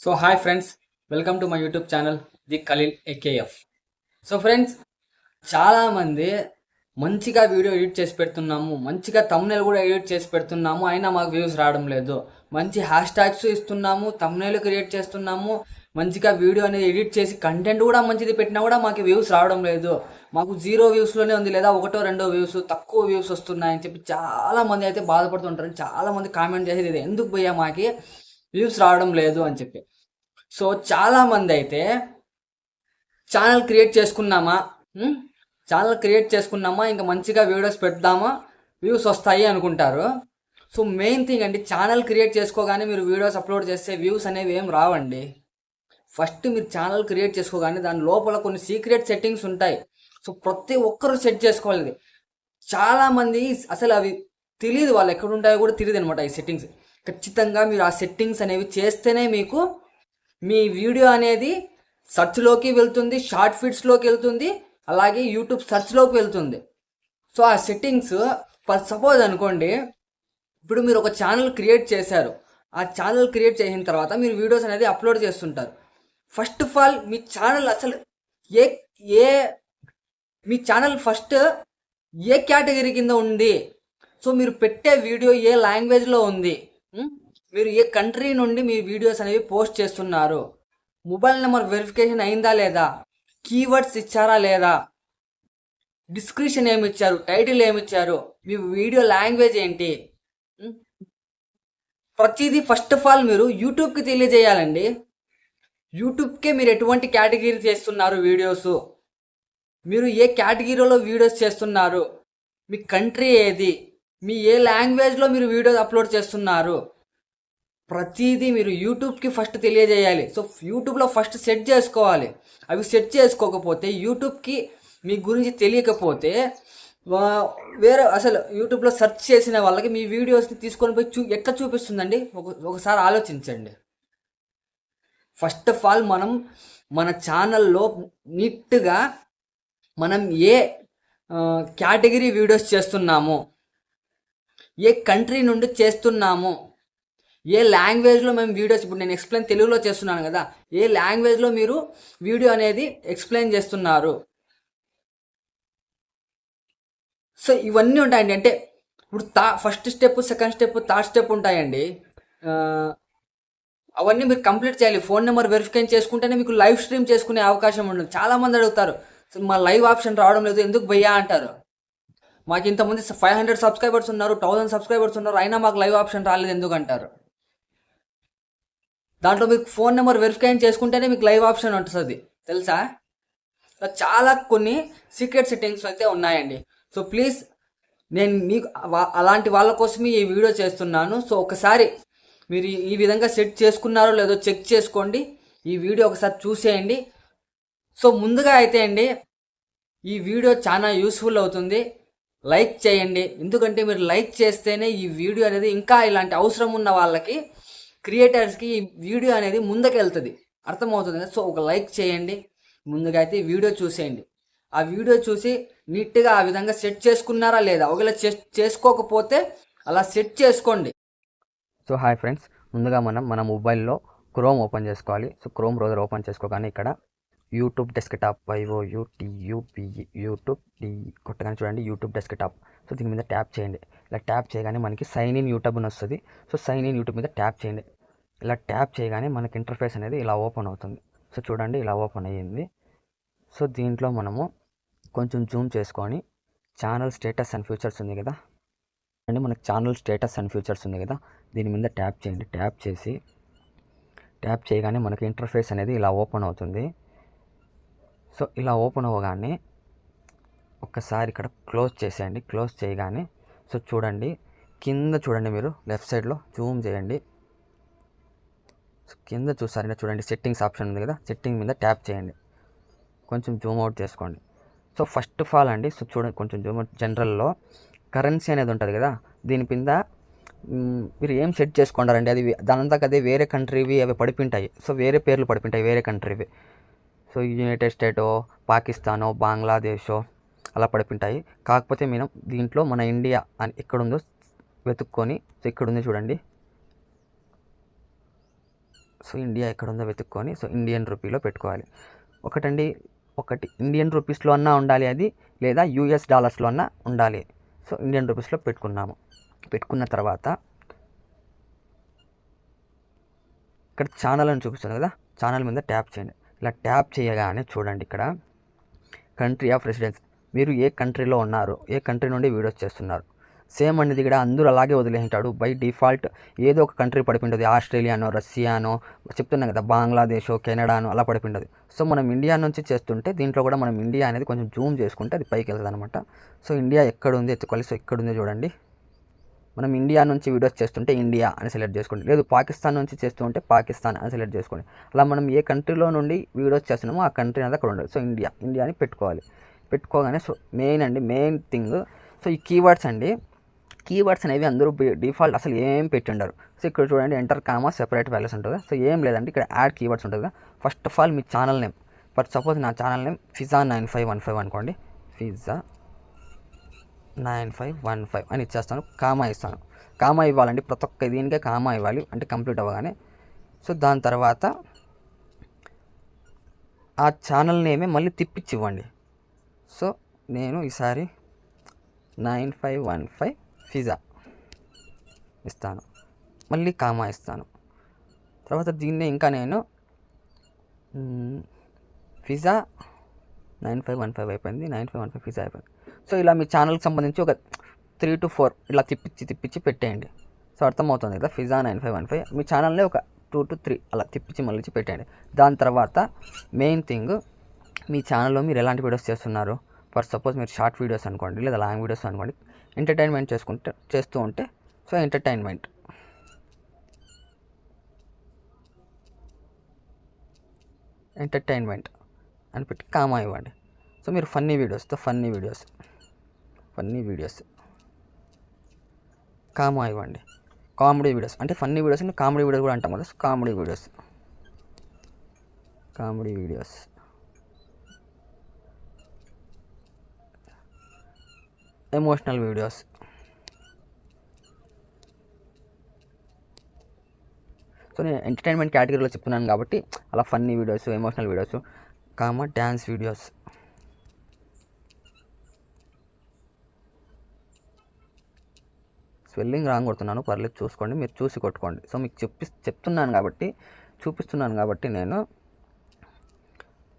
So hi friends, welcome to my YouTube channel the Khalil AKF. So friends, చాలామంది మంచిగా video edit చేసి పెడుతున్నాము, మంచిగా తమ్నెల్ కూడా ఎడిట్ చేసి పెడుతున్నాము, అయినా మాకు వ్యూస్ రావడం లేదు. మంచి హ్యాష్ ట్యాగ్స్ ఇస్తున్నాము, తమ్నెల్ క్రియేట్ చేస్తున్నాము, మంచిగా వీడియో అనేది ఎడిట్ చేసి కంటెంట్ కూడా మంచిది పెట్టినా కూడా మాకు వ్యూస్ రావడం లేదు. మాకు 0 వ్యూస్లోనే ఉంది, లేదా 1-2 వ్యూస్, తక్కువ వ్యూస్ వస్తున్నాయని చెప్పి చాలామంది అయితే బాధపడుతుంటారు. చాలామంది కామెంట్ చేసేది ఇది, ఎందుకు పోయా మాకి వ్యూస్ రావడం లేదు అని చెప్పి. సో చాలామంది అయితే ఛానల్ క్రియేట్ చేసుకున్నామా, ఛానల్ క్రియేట్ చేసుకున్నామా, ఇంకా మంచిగా వీడియోస్ పెడదామా, వ్యూస్ వస్తాయి అనుకుంటారు. సో మెయిన్ థింగ్ అండి, ఛానల్ క్రియేట్ చేసుకోగానే మీరు వీడియోస్ అప్లోడ్ చేస్తే వ్యూస్ అనేవి ఏం రావండి. ఫస్ట్ మీరు ఛానల్ క్రియేట్ చేసుకోగానే దాని లోపల కొన్ని సీక్రెట్ సెట్టింగ్స్ ఉంటాయి. సో ప్రతి ఒక్కరు సెట్ చేసుకోవాలి. చాలామంది అసలు అవి తెలియదు, వాళ్ళు ఎక్కడ ఉంటాయో కూడా తెలియదు అనమాట ఈ సెట్టింగ్స్. ఖచ్చితంగా మీరు ఆ సెట్టింగ్స్ అనేవి చేస్తేనే మీకు మీ వీడియో అనేది సెర్చ్లోకి వెళ్తుంది, షార్ట్ ఫీడ్స్లోకి వెళ్తుంది, అలాగే యూట్యూబ్ సెర్చ్లోకి వెళ్తుంది. సో ఆ సెట్టింగ్స్ సపోజ్ అనుకోండి, ఇప్పుడు మీరు ఒక ఛానల్ క్రియేట్ చేశారు. ఆ ఛానల్ క్రియేట్ చేసిన తర్వాత మీరు వీడియోస్ అనేది అప్లోడ్ చేస్తుంటారు. First of all me channel అసలు ఏ ఏ మీ ఛానల్ ఫస్ట్ ఏ కేటగిరీ కింద ఉంది, సో మీరు పెట్టే వీడియో ఏ లాంగ్వేజ్లో ఉంది, మీరు ఏ కంట్రీ నుండి మీ వీడియోస్ అనేవి పోస్ట్ చేస్తున్నారు, మొబైల్ నెంబర్ వెరిఫికేషన్ అయిందా లేదా, కీవర్డ్స్ ఇచ్చారా లేదా, డిస్క్రిప్షన్ ఏమి ఇచ్చారు, టైటిల్ ఏమి ఇచ్చారు, మీ వీడియో లాంగ్వేజ్ ఏంటి, ప్రతిదీ ఫస్ట్ ఆఫ్ ఆల్ మీరు యూట్యూబ్కి తెలియజేయాలండి. యూట్యూబ్కే మీరు ఎటువంటి కేటగిరీ చేస్తున్నారు వీడియోస్, మీరు ఏ కేటగిరీలో వీడియోస్ చేస్తున్నారు, మీ కంట్రీ ఏది, మీ ఏ లాంగ్వేజ్లో మీరు వీడియోస్ అప్లోడ్ చేస్తున్నారు, ప్రతిదీ మీరు యూట్యూబ్కి ఫస్ట్ తెలియజేయాలి. సో యూట్యూబ్లో ఫస్ట్ సెట్ చేసుకోవాలి. అవి సెట్ చేసుకోకపోతే, యూట్యూబ్కి మీ గురించి తెలియకపోతే, వేరే అసలు యూట్యూబ్లో సెర్చ్ చేసిన వాళ్ళకి మీ వీడియోస్ని తీసుకొని పోయి ఎట్లా చూపిస్తుందండి? ఒకసారి ఆలోచించండి. ఫస్ట్ ఆఫ్ ఆల్ మనం మన ఛానల్లో నీట్గా మనం ఏ కేటగిరీ వీడియోస్ చేస్తున్నాము, ఏ కంట్రీ నుండి చేస్తున్నాము, ఏ లాంగ్వేజ్లో మేము వీడియోస్, ఇప్పుడు నేను ఎక్స్ప్లెయిన్ తెలుగులో చేస్తున్నాను కదా, ఏ లాంగ్వేజ్లో మీరు వీడియో అనేది ఎక్స్ప్లెయిన్ చేస్తున్నారు. సో ఇవన్నీ ఉంటాయండి. అంటే ఇప్పుడు first step, second step, third step ఉంటాయండి. అవన్నీ మీరు కంప్లీట్ చేయాలి. ఫోన్ నెంబర్ వెరిఫికేషన్ చేసుకుంటేనే మీకు లైవ్ స్ట్రీమ్ చేసుకునే అవకాశం ఉండదు. చాలామంది అడుగుతారు, మా లైవ్ ఆప్షన్ రావడం లేదు ఎందుకు భయ్యా అంటారు. మాకు ఇంతమంది 500 సబ్స్క్రైబర్స్ ఉన్నారు, 1000 సబ్స్క్రైబర్స్ ఉన్నారు, అయినా మాకు లైవ్ ఆప్షన్ రాలేదు ఎందుకు అంటారు. దాంట్లో మీకు ఫోన్ నెంబర్ వెరిఫికేషన్ చేసుకుంటేనే మీకు లైవ్ ఆప్షన్ ఉంటుంది, తెలుసా? చాలా కొన్ని సీక్రెట్ సెట్టింగ్స్ అయితే ఉన్నాయండి. సో ప్లీజ్, నేను మీకు అలాంటి వాళ్ళ కోసమే ఈ వీడియో చేస్తున్నాను. సో ఒకసారి మీరు ఈ విధంగా సెట్ చేసుకున్నారో లేదో చెక్ చేసుకోండి. ఈ వీడియో ఒకసారి చూసేయండి. సో ముందుగా అయితే అండి, ఈ వీడియో చాలా యూస్ఫుల్ అవుతుంది, లైక్ చేయండి. ఎందుకంటే మీరు లైక్ చేస్తేనే ఈ వీడియో అనేది ఇంకా ఇలాంటి అవసరం ఉన్న వాళ్ళకి, క్రియేటర్స్కి ఈ వీడియో అనేది ముందుకు వెళ్తుంది, అర్థమవుతుంది కదా. సో ఒక లైక్ చేయండి. ముందుగా అయితే ఈ వీడియో చూసేయండి. ఆ వీడియో చూసి నీట్గా ఆ విధంగా సెట్ చేసుకున్నారా లేదా, ఒకవేళ చేసుకోకపోతే అలా సెట్ చేసుకోండి. సో హాయ్ ఫ్రెండ్స్, ముందుగా మన మొబైల్లో క్రోమ్ ఓపెన్ చేసుకోవాలి. సో క్రోమ్ బ్రౌజర్ ఓపెన్ చేసుకోగానే ఇక్కడ యూట్యూబ్ డెస్క్టాప్ YOUTUBE యూట్యూబ్ కొట్టగానే చూడండి యూట్యూబ్ డెస్క్టాప్. సో దీని మీద ట్యాప్ చేయండి. ఇలా ట్యాప్ చేయగానే మనకి సైన్ ఇన్ యూట్యూబ్ అని వస్తుంది. సో సైన్ ఇన్ యూట్యూబ్ మీద ట్యాప్ చేయండి. ఇలా ట్యాప్ చేయగానే మనకి ఇంటర్ఫేస్ అనేది ఇలా ఓపెన్ అవుతుంది. సో చూడండి, ఇలా ఓపెన్ అయ్యింది. సో దీంట్లో మనము కొంచెం జూమ్ చేసుకొని ఛానల్ స్టేటస్ అండ్ ఫ్యూచర్స్ ఉంది కదా అండి, మనకి ఛానల్ స్టేటస్ అండ్ ఫ్యూచర్స్ ఉంది కదా, దీని మీద ట్యాప్ చేయండి. ట్యాప్ చేయగానే మనకి ఇంటర్ఫేస్ అనేది ఇలా ఓపెన్ అవుతుంది. సో ఇలా ఓపెన్ అవ్వగానే ఒక్కసారి ఇక్కడ క్లోజ్ చేసేయండి. క్లోజ్ చేయగానే సో చూడండి, కింద చూడండి, మీరు లెఫ్ట్ సైడ్లో జూమ్ చేయండి. కింద చూసారంటే చూడండి, సెట్టింగ్స్ ఆప్షన్ ఉంది కదా, సెట్టింగ్ మీద ట్యాప్ చేయండి. కొంచెం జూమ్ అవుట్ చేసుకోండి. సో ఫస్ట్ ఆఫ్ ఆల్ అండి, సో చూడండి, కొంచెం జూమ్ అవుట్, జనరల్లో కరెన్సీ అనేది ఉంటుంది కదా, దీని కింద మీరు ఏం సెట్ చేసుకుంటారండి, అది దానంతకు అదే వేరే కంట్రీవి అవి పడిపోయింటాయి. సో వేరే పేర్లు పడిపోయింటాయి వేరే కంట్రీవి. సో యునైటెడ్ స్టేటో, పాకిస్తానో, బంగ్లాదేశో అలా పడిపోయింటాయి. కాకపోతే మనం దీంట్లో మన ఇండియా అని ఎక్కడుందో వెతుక్కొని, సో ఇక్కడ ఉంది చూడండి, సో ఇండియా ఎక్కడ ఉందో వెతుక్కొని సో ఇండియన్ రూపీలో పెట్టుకోవాలి. ఒకటి ఇండియన్ రూపీస్లో అన్నా ఉండాలి అది, లేదా యూఎస్ డాలర్స్లో అన్నా ఉండాలి. సో ఇండియన్ రూపీస్లో పెట్టుకున్నాము. పెట్టుకున్న తర్వాత ఇక్కడ ఛానల్ అని చూపిస్తుంది కదా, ఛానల్ మీద ట్యాప్ చేయండి. ఇలా ట్యాప్ చేయగానే చూడండి ఇక్కడ కంట్రీ ఆఫ్ రెసిడెన్స్, మీరు ఏ కంట్రీలో ఉన్నారు, ఏ కంట్రీ నుండి వీడియోస్ చేస్తున్నారు. సేమ్ అనేది ఇక్కడ అందరూ అలాగే వదిలేంటాడు. బై డిఫాల్ట్ ఏదో ఒక కంట్రీ పడిపోయింటుంది, ఆస్ట్రేలియానో, రష్యానో, చెప్తున్నాం కదా, బంగ్లాదేశో, కెనడానో అలా పడిపోయింటుంది. సో మనం ఇండియా నుంచి చేస్తుంటే దీంట్లో కూడా మనం ఇండియా అనేది కొంచెం జూమ్ చేసుకుంటే అది పైకి వెళ్తుంది అనమాట. సో ఇండియా ఎక్కడ ఉంది ఎత్తుకోవాలి. సో ఇక్కడ ఉంది చూడండి, మనం ఇండియా నుంచి వీడియోస్ చేస్తుంటే ఇండియా అని సెలెక్ట్ చేసుకోండి, లేదు పాకిస్తాన్ నుంచి చేస్తుంటే పాకిస్తాన్ అని సెలెక్ట్ చేసుకోండి. అలా మనం ఏ కంట్రీలో నుండి వీడియోస్ చేస్తున్నామో ఆ కంట్రీ అనేది అక్కడ ఉండదు. సో ఇండియా అని పెట్టుకోవాలి. పెట్టుకోగానే సో మెయిన్ థింగ్, సో ఈ కీవర్డ్స్ అండి, కీవర్డ్స్ అనేవి అందరూ డిఫాల్ట్ అసలు ఏం పెట్టి ఉండరు. సో ఇక్కడ చూడండి ఎంటర్ కామా సెపరేట్ వాల్యూస్ ఉంటుంది. సో ఏం లేదండి, ఇక్కడ యాడ్ కీవర్డ్స్ ఉంటుంది. First of all me channel name, for suppose నా ఛానల్ నేమ్ Fiza9515 అనుకోండి, Fiza9515 అని ఇచ్చేస్తాను. కామా ఇస్తాను. కామా ఇవ్వాలండి, ప్రతి ఒక్క దీనికే కామా ఇవ్వాలి, అంటే కంప్లీట్ అవ్వగానే. సో దాని తర్వాత ఆ ఛానల్ నేమే మళ్ళీ తిప్పించి ఇవ్వండి. సో నేను ఈసారి 9515 ఫిజా ఇస్తాను, మళ్ళీ కామా ఇస్తాను. తర్వాత దీన్నే ఇంకా నేను ఫిజా 9515 అయిపోయింది, 9515 ఫిజా అయిపోయింది. సో ఇలా మీ ఛానల్కి సంబంధించి ఒక 3 to 4 ఇలా తిప్పించి పెట్టేయండి. సో అర్థమవుతుంది కదా, ఫిజా 9515 మీ ఛానల్ని ఒక 2 to 3 అలా తిప్పించి మళ్ళీ పెట్టేయండి. దాని తర్వాత మెయిన్ థింగ్, మీ ఛానల్లో మీరు ఎలాంటి వీడియోస్ చేస్తున్నారు. ఫర్ సపోజ్ మీరు షార్ట్ వీడియోస్ అనుకోండి, లేదా లాంగ్ వీడియోస్ అనుకోండి, ఎంటర్టైన్మెంట్ చేస్తూ ఉంటే సో ఎంటర్టైన్మెంట్ అని పెట్టి కామా ఇవ్వండి. సో మీరు ఫన్నీ వీడియోస్ కామా ఇవ్వండి. కామెడీ వీడియోస్ అంటే ఫన్నీ వీడియోస్ కామెడీ వీడియోస్ కూడా అంటాం కదా, comedy videos emotional videos. So నేను ఎంటర్టైన్మెంట్ కేటగిరీలో చెప్తున్నాను కాబట్టి అలా funny videos, emotional videos, comma dance videos. Spelling wrong కొడుతున్నాను, పర్లేదు చూసుకోండి, మీరు చూసి కొట్టుకోండి. సో మీకు చూపిస్తున్నాను కాబట్టి నేను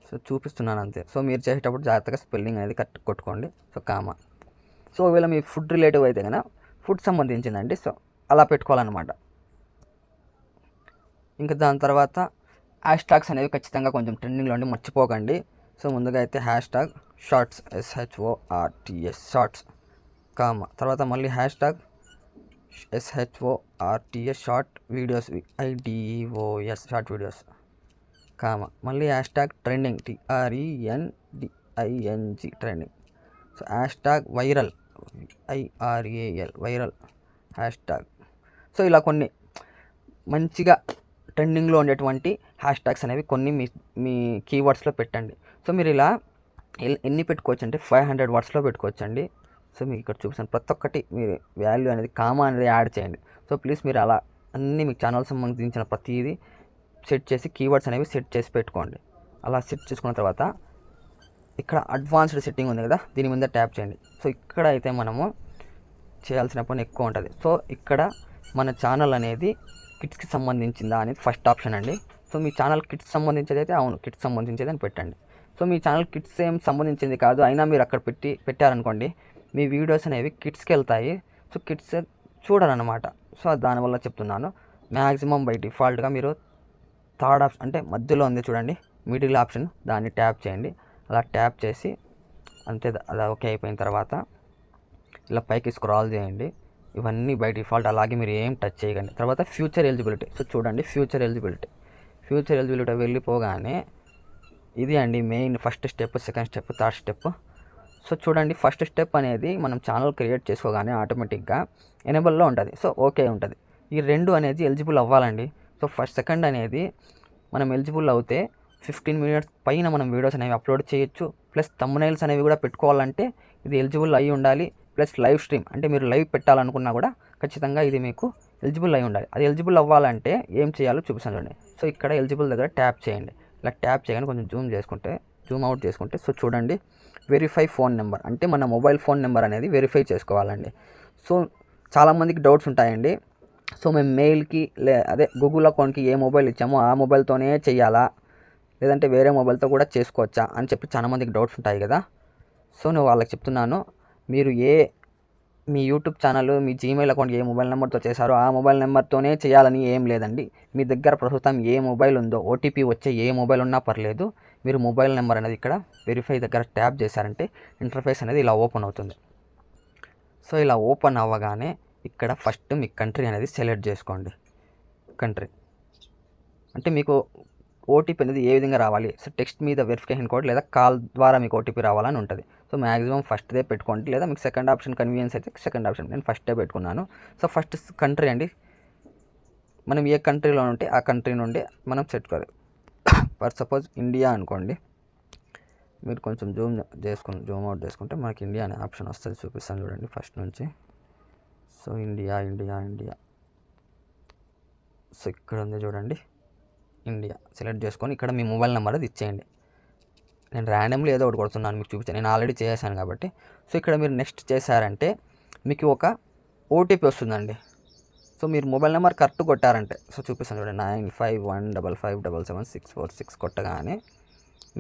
సో చూపిస్తున్నాను అంతే. సో మీరు చేసేటప్పుడు జాగ్రత్తగా స్పెల్లింగ్ అనేది కరెక్ట్ కొట్టుకోండి. So comma. సో ఒకవేళ మీ ఫుడ్ రిలేటివ్ అయితే కనుక ఫుడ్ సంబంధించిందండి, సో అలా పెట్టుకోవాలన్నమాట. ఇంకా దాని తర్వాత హ్యాష్ ట్యాగ్స్ అనేవి ఖచ్చితంగా కొంచెం ట్రెండింగ్లో ఉండి మర్చిపోకండి. సో ముందుగా అయితే hashtag shorts, SHORTS shorts, comma. తర్వాత మళ్ళీ hashtag SHORTS short videos, IDEOS short videos, comma. మళ్ళీ hashtag trending, TRENDING trending. So hashtag viral, VIRAL viral hashtag. So ఇలా కొన్ని మంచిగా ట్రెండింగ్లో ఉండేటువంటి హ్యాష్ ట్యాగ్స్ అనేవి కొన్ని మీ కీవర్డ్స్లో పెట్టండి. సో మీరు ఇలా ఎన్ని పెట్టుకోవచ్చు అంటే 500 వర్డ్స్లో పెట్టుకోవచ్చండి. సో మీకు ఇక్కడ చూపిస్తాను, ప్రతి ఒక్కటి మీరు వాల్యూ అనేది కామా అనేది యాడ్ చేయండి. సో ప్లీజ్ మీరు అలా అన్నీ మీకు ఛానల్ సంబంధించిన ప్రతిదీ సెట్ చేసి కీవర్డ్స్ అనేవి సెట్ చేసి పెట్టుకోండి. అలా సెట్ చేసుకున్న తర్వాత ఇక్కడ అడ్వాన్స్డ్ సెట్టింగ్ ఉంది కదా, దీని మీద ట్యాప్ చేయండి. సో ఇక్కడ అయితే మనము చేయాల్సిన పని ఎక్కువ ఉంటుంది. సో ఇక్కడ మన ఛానల్ అనేది కిడ్స్కి సంబంధించిందా అనేది ఫస్ట్ ఆప్షన్ అండి. సో మీ ఛానల్ కిడ్స్ సంబంధించేది అయితే అవును, కిడ్స్ సంబంధించేది అని పెట్టండి. సో మీ ఛానల్ కిడ్స్ ఏం సంబంధించింది కాదు అయినా మీరు అక్కడ పెట్టారనుకోండి, మీ వీడియోస్ అనేవి కిడ్స్కి వెళ్తాయి. So kids చూడరన్నమాట. సో దానివల్ల చెప్తున్నాను. మ్యాక్సిమం బై డిఫాల్ట్గా మీరు థర్డ్ ఆప్షన్ అంటే మధ్యలో ఉంది చూడండి, మిడిల్ ఆప్షన్, దాన్ని ట్యాప్ చేయండి. అలా ట్యాప్ చేసి అంతే, అలా ఓకే అయిపోయిన తర్వాత ఇలా పైకి స్క్రాల్ చేయండి. ఇవన్నీ బై డిఫాల్ట్ అలాగే మీరు ఏం టచ్ చేయకండి. తర్వాత ఫ్యూచర్ ఎలిజిబిలిటీ. సో చూడండి ఫ్యూచర్ ఎలిజిబిలిటీ వెళ్ళిపోగానే ఇది అండి main first step, second step, third step. So చూడండి ఫస్ట్ స్టెప్ అనేది మనం ఛానల్ క్రియేట్ చేసుకోగానే ఆటోమేటిక్గా ఎనేబుల్లో ఉంటుంది. సో ఓకే ఉంటుంది. ఈ రెండు అనేది ఎలిజిబుల్ అవ్వాలండి. సో సెకండ్ అనేది మనం ఎలిజిబుల్ అవుతే 15 minutes పైన మనం వీడియోస్ అనేవి అప్లోడ్ చేయొచ్చు. ప్లస్ థంబ్నెయిల్స్ అనేవి కూడా పెట్టుకోవాలంటే ఇది ఎలిజిబుల్ అయి ఉండాలి. ప్లస్ లైవ్ స్ట్రీమ్ అంటే మీరు లైవ్ పెట్టాలనుకున్నా కూడా ఖచ్చితంగా ఇది మీకు ఎలిజిబుల్ అయి ఉండాలి. అది ఎలిజిబుల్ అవ్వాలంటే ఏం చేయాలో చూపిస్తాను చూడండి. సో ఇక్కడ ఎలిజిబుల్ దగ్గర ట్యాప్ చేయండి. ఇలా ట్యాప్ చేయగానే కొంచెం జూమ్ అవుట్ చేసుకుంటే సో చూడండి, వెరిఫై ఫోన్ నెంబర్ అంటే మన మొబైల్ ఫోన్ నెంబర్ అనేది వెరిఫై చేసుకోవాలండి. సో చాలామందికి డౌట్స్ ఉంటాయండి. సో మేము మెయిల్కి అదే గూగుల్ అకౌంట్కి ఏ మొబైల్ ఇచ్చామో ఆ మొబైల్తోనే చేయాలా, లేదంటే వేరే మొబైల్తో కూడా చేసుకోవచ్చా అని చెప్పి చాలామందికి డౌట్స్ ఉంటాయి కదా. సో నేను వాళ్ళకి చెప్తున్నాను, మీరు మీ యూట్యూబ్ ఛానల్, మీ జీమెయిల్ అకౌంట్ ఏ మొబైల్ నెంబర్తో చేశారో ఆ మొబైల్ నెంబర్తోనే చేయాలని ఏం లేదండి. మీ దగ్గర ప్రస్తుతం ఏ మొబైల్ ఉందో, ఓటీపీ వచ్చే ఏ మొబైల్ ఉన్నా పర్లేదు, మీరు మొబైల్ నెంబర్ అనేది ఇక్కడ వెరిఫై దగ్గర ట్యాప్ చేశారంటే ఇంటర్ఫేస్ అనేది ఇలా ఓపెన్ అవుతుంది. సో ఇలా ఓపెన్ అవ్వగానే ఇక్కడ ఫస్ట్ మీ కంట్రీ అనేది సెలెక్ట్ చేసుకోండి. కంట్రీ అంటే మీకు ఓటీపీ అనేది ఏ విధంగా రావాలి, సో టెక్స్ట్ మీద వెరిఫికేషన్ కోడ్ లేదా కాల్ ద్వారా మీకు ఓటీపీ రావాలని ఉంటుంది. సో మ్యాక్సిమం ఫస్ట్దే పెట్టుకోండి, లేదా మీకు సెకండ్ ఆప్షన్ కన్వీనియన్స్ అయితే సెకండ్ ఆప్షన్. నేను ఫస్టే పెట్టుకున్నాను. సో ఫస్ట్ కంట్రీ అండి, మనం ఏ కంట్రీలో ఉంటే ఆ కంట్రీ నుండి మనం పెట్టుకోవాలి. ఫర్ సపోజ్ ఇండియా అనుకోండి, మీరు కొంచెం జూమ్ అవుట్ చేసుకుంటే మనకి ఇండియా అనే ఆప్షన్ వస్తుంది. చూపిస్తాను చూడండి ఫస్ట్ నుంచి. So India. సో ఇక్కడ ఉంది చూడండి, ఇండియా సెలెక్ట్ చేసుకొని ఇక్కడ మీ మొబైల్ నెంబర్ అది ఇచ్చేయండి. నేను ర్యాండమ్లీ ఏదో ఒకటి కొడుతున్నాను, మీకు చూపించాను, నేను ఆల్రెడీ చేశాను కాబట్టి. సో ఇక్కడ మీరు నెక్స్ట్ చేశారంటే మీకు ఒక ఓటీపీ వస్తుందండి. సో మీరు మొబైల్ నెంబర్ కరెక్ట్ కొట్టారంటే, సో చూపిస్తాను చూడండి, 9515577646 కొట్టగానే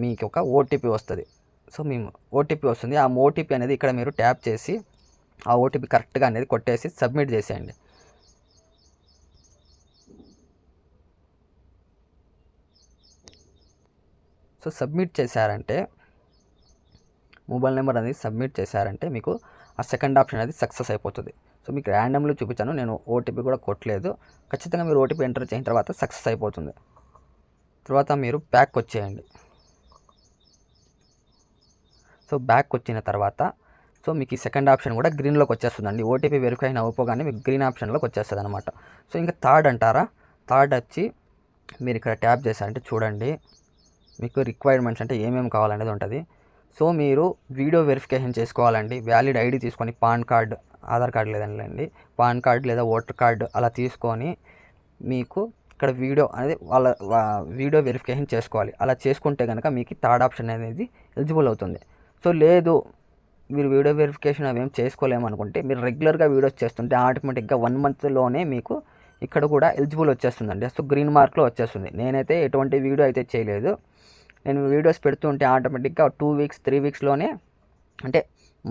మీకు ఒక ఓటీపీ వస్తుంది. సో మీ ఓటీపీ వస్తుంది. ఆ ఓటీపీ అనేది ఇక్కడ మీరు ట్యాప్ చేసి ఆ ఓటీపీ కరెక్ట్గా అనేది కొట్టేసి సబ్మిట్ చేసేయండి. సో సబ్మిట్ చేశారంటే, మొబైల్ నెంబర్ అనేది సబ్మిట్ చేశారంటే మీకు ఆ సెకండ్ ఆప్షన్ అనేది సక్సెస్ అయిపోతుంది. సో మీకు ర్యాండమ్లో చూపించాను, నేను ఓటీపీ కూడా కొట్టలేదు. ఖచ్చితంగా మీరు ఓటీపీ ఎంటర్ చేసిన తర్వాత సక్సెస్ అయిపోతుంది. తర్వాత మీరు బ్యాక్ వచ్చేయండి. సో బ్యాక్ వచ్చిన తర్వాత సో మీకు ఈ సెకండ్ ఆప్షన్ కూడా గ్రీన్లోకి వచ్చేస్తుందండి. ఓటీపీ వెరిఫై అవ్వగానే మీకు గ్రీన్ ఆప్షన్లోకి వచ్చేస్తుంది అనమాట. సో ఇంకా థర్డ్ అంటారా, థర్డ్ వచ్చి మీరు ఇక్కడ ట్యాప్ చేశారంటే చూడండి, మీకు రిక్వైర్మెంట్స్ అంటే ఏమేమి కావాలనేది ఉంటుంది. సో మీరు వీడియో వెరిఫికేషన్ చేసుకోవాలండి. వ్యాలిడ్ ఐడి తీసుకొని, పాన్ కార్డ్, ఆధార్ కార్డు లేదండి, పాన్ కార్డు లేదా ఓటర్ కార్డు అలా తీసుకొని మీకు ఇక్కడ వీడియో అనేది వీడియో వెరిఫికేషన్ చేసుకోవాలి. అలా చేసుకుంటే కనుక మీకు థర్డ్ ఆప్షన్ అనేది ఎలిజిబుల్ అవుతుంది. సో లేదు మీరు వీడియో వెరిఫికేషన్ అవేం చేసుకోలేమనుకుంటే, మీరు రెగ్యులర్గా వీడియోస్ చేస్తుంటే ఆటోమేటిక్గా 1 మంత్లోనే మీకు ఇక్కడ కూడా ఎలిజిబుల్ వచ్చేస్తుందండి. సో గ్రీన్ మార్క్లో వచ్చేస్తుంది. నేనైతే ఎటువంటి వీడియో అయితే చేయలేదు, నేను వీడియోస్ పెడుతూ ఉంటే ఆటోమేటిక్గా 2 వీక్స్ 3 వీక్స్లోనే అంటే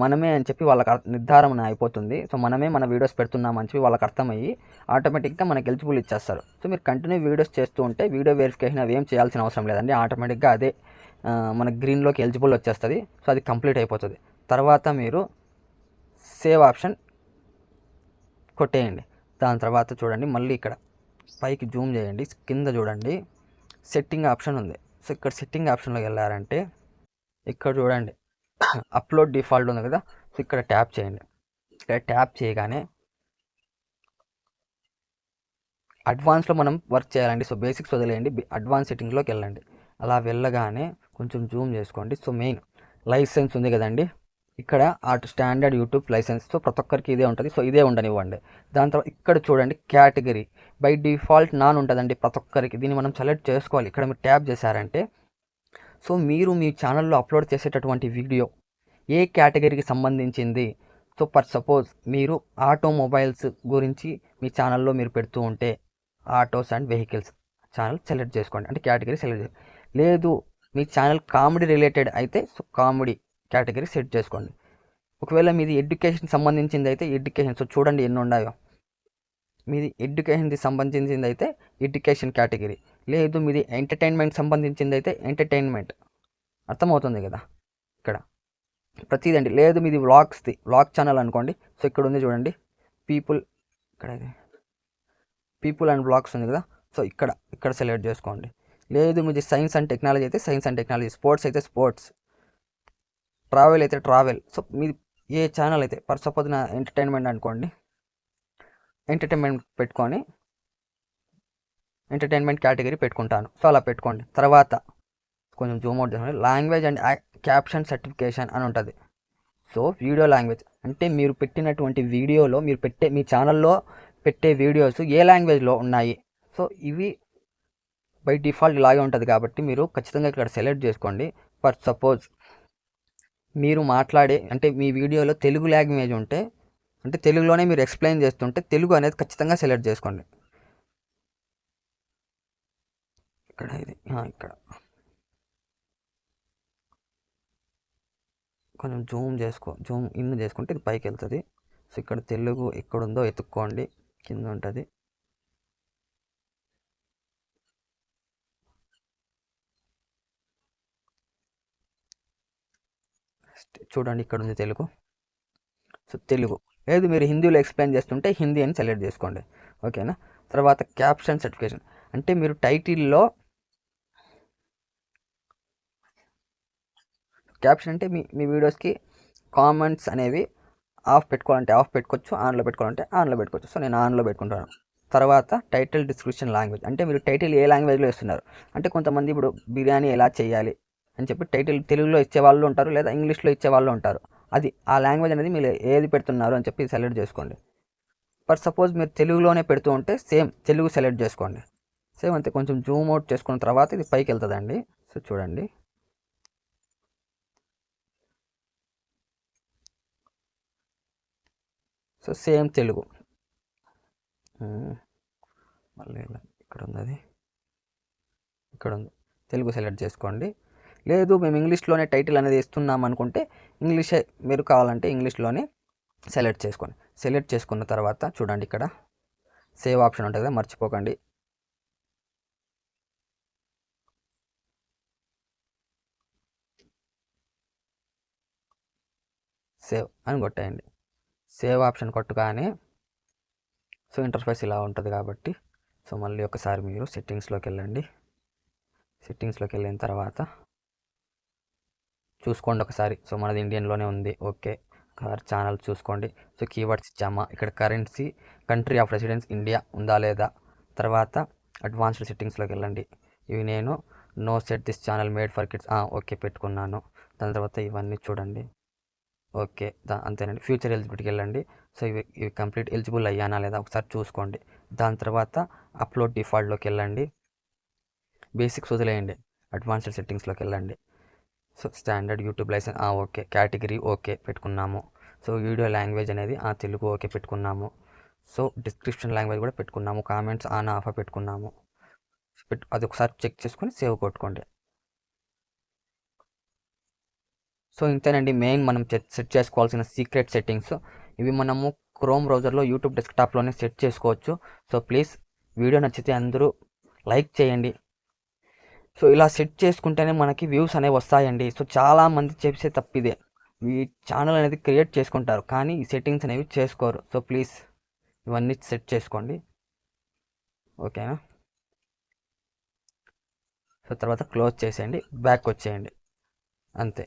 మనమే అని చెప్పి వాళ్ళకి నిర్ధారణ అయిపోతుంది. సో మనమే మన వీడియోస్ పెడుతున్నామని చెప్పి వాళ్ళకి అర్థమయ్యి ఆటోమేటిక్గా మనకి ఎలిజిబుల్ ఇచ్చేస్తారు. సో మీరు కంటిన్యూ వీడియోస్ చేస్తూ ఉంటే వీడియో వెరిఫికేషన్ అవి ఏం చేయాల్సిన అవసరం లేదండి. ఆటోమేటిక్గా అదే మన గ్రీన్లోకి ఎలిజిబుల్ వచ్చేస్తుంది. సో అది కంప్లీట్ అయిపోతుంది. తర్వాత మీరు సేవ్ ఆప్షన్ కొట్టేయండి. దాని తర్వాత చూడండి, మళ్ళీ ఇక్కడ పైకి జూమ్ చేయండి, కింద చూడండి సెట్టింగ్ ఆప్షన్ ఉంది. సో ఇక్కడ సెట్టింగ్ ఆప్షన్లోకి వెళ్ళారంటే ఇక్కడ చూడండి అప్లోడ్ డిఫాల్ట్ ఉంది కదా. సో ఇక్కడ ట్యాప్ చేయండి. ఇక్కడ ట్యాప్ చేయగానే అడ్వాన్స్లో మనం వర్క్ చేయాలండి. సో బేసిక్స్ వదిలేయండి, అడ్వాన్స్ సెట్టింగ్లోకి వెళ్ళండి. అలా వెళ్ళగానే కొంచెం జూమ్ చేసుకోండి. సో మెయిన్ లైసెన్స్ ఉంది కదండి, ఇక్కడ స్టాండర్డ్ యూట్యూబ్ లైసెన్స్. సో ప్రతి ఒక్కరికి ఇదే ఉంటుంది. సో ఇదే ఉండనివ్వండి. దాని తర్వాత ఇక్కడ చూడండి కేటగిరీ బై డిఫాల్ట్ నాన్ ఉంటుందండి ప్రతి ఒక్కరికి. దీన్ని మనం సెలెక్ట్ చేసుకోవాలి. ఇక్కడ మీరు ట్యాప్ చేశారంటే సో మీరు మీ ఛానల్లో అప్లోడ్ చేసేటటువంటి వీడియో ఏ కేటగిరీకి సంబంధించింది. సో ఫర్ సపోజ్ మీరు ఆటోమొబైల్స్ గురించి మీ ఛానల్లో మీరు పెడుతూ ఉంటే autos and vehicles channel select చేసుకోండి, అంటే కేటగిరీ సెలెక్ట్ చేసుకోండి. లేదు మీ ఛానల్ కామెడీ రిలేటెడ్ అయితే సో కామెడీ కేటగిరీ సెట్ చేసుకోండి. ఒకవేళ మీది ఎడ్యుకేషన్ సంబంధించింది అయితే ఎడ్యుకేషన్. సో చూడండి ఎన్ని ఉన్నాయో. మీది ఎడ్యుకేషన్కి సంబంధించింది అయితే ఎడ్యుకేషన్ కేటగిరీ. లేదు మీది ఎంటర్టైన్మెంట్ సంబంధించింది అయితే ఎంటర్టైన్మెంట్. అర్థమవుతుంది కదా ఇక్కడ ప్రతిదండి. లేదు మీది వ్లాగ్ ఛానల్ అనుకోండి. సో ఇక్కడ ఉంది చూడండి పీపుల్, ఇక్కడ పీపుల్ అండ్ వ్లాగ్స్ ఉంది కదా. సో ఇక్కడ సెలెక్ట్ చేసుకోండి. లేదు మీది సైన్స్ అండ్ టెక్నాలజీ అయితే సైన్స్ అండ్ టెక్నాలజీ, స్పోర్ట్స్ అయితే స్పోర్ట్స్, ట్రావెల్ అయితే ట్రావెల్. సో మీది ఏ ఛానల్ అయితే ఫర్ సపోజ్ నా ఎంటర్టైన్మెంట్ అనుకోండి, ఎంటర్టైన్మెంట్ పెట్టుకొని ఎంటర్టైన్మెంట్ కేటగిరీ పెట్టుకుంటాను. సో అలా పెట్టుకోండి. తర్వాత కొంచెం జూమ్ అవుట్ చేసుకోండి. లాంగ్వేజ్ అండ్ క్యాప్షన్ సర్టిఫికేషన్ అని ఉంటుంది. సో వీడియో లాంగ్వేజ్ అంటే మీరు పెట్టినటువంటి వీడియోలో మీ ఛానల్లో పెట్టే వీడియోస్ ఏ లాంగ్వేజ్లో ఉన్నాయి. సో ఇవి బై డిఫాల్ట్ ఇలాగే ఉంటుంది కాబట్టి మీరు ఖచ్చితంగా ఇక్కడ సెలెక్ట్ చేసుకోండి. ఫర్ సపోజ్ మీరు మాట్లాడే అంటే మీ వీడియోలో తెలుగు లాంగ్వేజ్ ఉంటే, అంటే తెలుగులోనే మీరు ఎక్స్ప్లెయిన్ చేస్తుంటే తెలుగు అనేది ఖచ్చితంగా సెలెక్ట్ చేసుకోండి. ఇక్కడ ఇది ఇక్కడ కొంచెం జూమ్ ఇన్ చేసుకుంటే ఇది పైకి వెళ్తుంది. సో ఇక్కడ తెలుగు ఎక్కడుందో ఎత్తుక్కోండి, కింద ఉంటుంది. చూడండి ఇక్కడ ఉంది తెలుగు. సో తెలుగు లేదు మీరు హిందీలో ఎక్స్ప్లెయిన్ చేస్తుంటే హిందీ అని సెలెక్ట్ చేసుకోండి. ఓకేనా. తర్వాత క్యాప్షన్ సర్టిఫికేషన్ అంటే మీరు టైటిల్లో క్యాప్షన్ అంటే మీ వీడియోస్కి కామెంట్స్ అనేవి ఆఫ్ పెట్టుకోవాలంటే ఆఫ్ పెట్టుకోవచ్చు, ఆన్లో పెట్టుకోవాలంటే ఆన్లో పెట్టుకోవచ్చు. సో నేను ఆన్లో పెట్టుకుంటాను. తర్వాత టైటిల్ డిస్క్రిప్షన్ లాంగ్వేజ్ అంటే మీరు టైటిల్ ఏ లాంగ్వేజ్లో ఇస్తున్నారు. అంటే కొంతమంది ఇప్పుడు బిర్యానీ ఎలా చేయాలి అని చెప్పి టైటిల్ తెలుగులో ఇచ్చే వాళ్ళు ఉంటారు, లేదా ఇంగ్లీష్లో ఇచ్చే వాళ్ళు ఉంటారు. అది ఆ లాంగ్వేజ్ అనేది మీరు ఏది పెడుతున్నారు అని చెప్పి సెలెక్ట్ చేసుకోండి. ఫర్ సపోజ్ మీరు తెలుగులోనే పెడుతూ ఉంటే సేమ్ తెలుగు సెలెక్ట్ చేసుకోండి. సేమ్ అంతే. కొంచెం జూమ్ అవుట్ చేసుకున్న తర్వాత ఇది పైకి వెళ్తుందండి. సో చూడండి. సో సేమ్ తెలుగు మళ్ళీ ఇక్కడ ఉంది, అది ఇక్కడ ఉంది. తెలుగు సెలెక్ట్ చేసుకోండి. లేదు మేము ఇంగ్లీష్లోనే టైటిల్ అనేది ఇస్తున్నాం అనుకుంటే ఇంగ్లీషే మీరు కావాలంటే ఇంగ్లీష్లోనే సెలెక్ట్ చేసుకోండి. సెలెక్ట్ చేసుకున్న తర్వాత చూడండి ఇక్కడ సేవ్ ఆప్షన్ ఉంటుంది కదా, మర్చిపోకండి. సేవ్ అని కొట్టేయండి. సేవ్ ఆప్షన్ కొట్టగానే సో ఇంటర్ఫేస్ ఇలా ఉంటుంది కాబట్టి సో మళ్ళీ ఒకసారి మీరు సెట్టింగ్స్లోకి వెళ్ళండి. సెట్టింగ్స్లోకి వెళ్ళిన తర్వాత చూసుకోండి ఒకసారి. సో మనది ఇండియన్లోనే ఉంది. ఓకే. ఛానల్ చూసుకోండి. సో కీవర్డ్స్ ఇచ్చామా, ఇక్కడ currency country of residence India ఉందా లేదా. తర్వాత అడ్వాన్స్డ్ సెట్టింగ్స్లోకి వెళ్ళండి. ఇవి నేను no set this channel made for kids okay పెట్టుకున్నాను. దాని తర్వాత ఇవన్నీ చూడండి. ఓకే అంతేనండి. ఫ్యూచర్ ఎలిజిబిలిటీకి వెళ్ళండి. సో ఇవి కంప్లీట్ ఎలిజిబుల్ అయ్యానా లేదా ఒకసారి చూసుకోండి. దాని తర్వాత అప్లోడ్ డిఫాల్ట్లోకి వెళ్ళండి. బేసిక్స్ వదిలేయండి. అడ్వాన్స్డ్ సెట్టింగ్స్లోకి వెళ్ళండి. So standard YouTube licence okay. Category okay పెట్టుకున్నాము. సో వీడియో లాంగ్వేజ్ అనేది తెలుగు ఓకే పెట్టుకున్నాము. సో డిస్క్రిప్షన్ లాంగ్వేజ్ కూడా పెట్టుకున్నాము. కామెంట్స్ ఆన్ ఆఫ్ పెట్టుకున్నాము. అది ఒకసారి చెక్ చేసుకొని సేవ్ కొట్టుకోండి. సో ఇంతేనండి మెయిన్ మనం సెట్ చేసుకోవాల్సిన సీక్రెట్ సెట్టింగ్స్. ఇవి మనము క్రోమ్ బ్రౌజర్లో యూట్యూబ్ డెస్క్టాప్లోనే సెట్ చేసుకోవచ్చు. సో ప్లీజ్ వీడియో నచ్చితే అందరూ లైక్ చేయండి. సో ఇలా సెట్ చేసుకుంటేనే మనకి వ్యూస్ అనేవి వస్తాయండి. సో చాలామంది చేసే తప్పిదే, ఈ ఛానల్ అనేది క్రియేట్ చేసుకుంటారు కానీ ఈ సెట్టింగ్స్ అనేవి చేసుకోరు. సో ప్లీజ్ ఇవన్నీ సెట్ చేసుకోండి. ఓకేనా. సో తర్వాత క్లోజ్ చేసేయండి, బ్యాక్ వచ్చేయండి, అంతే.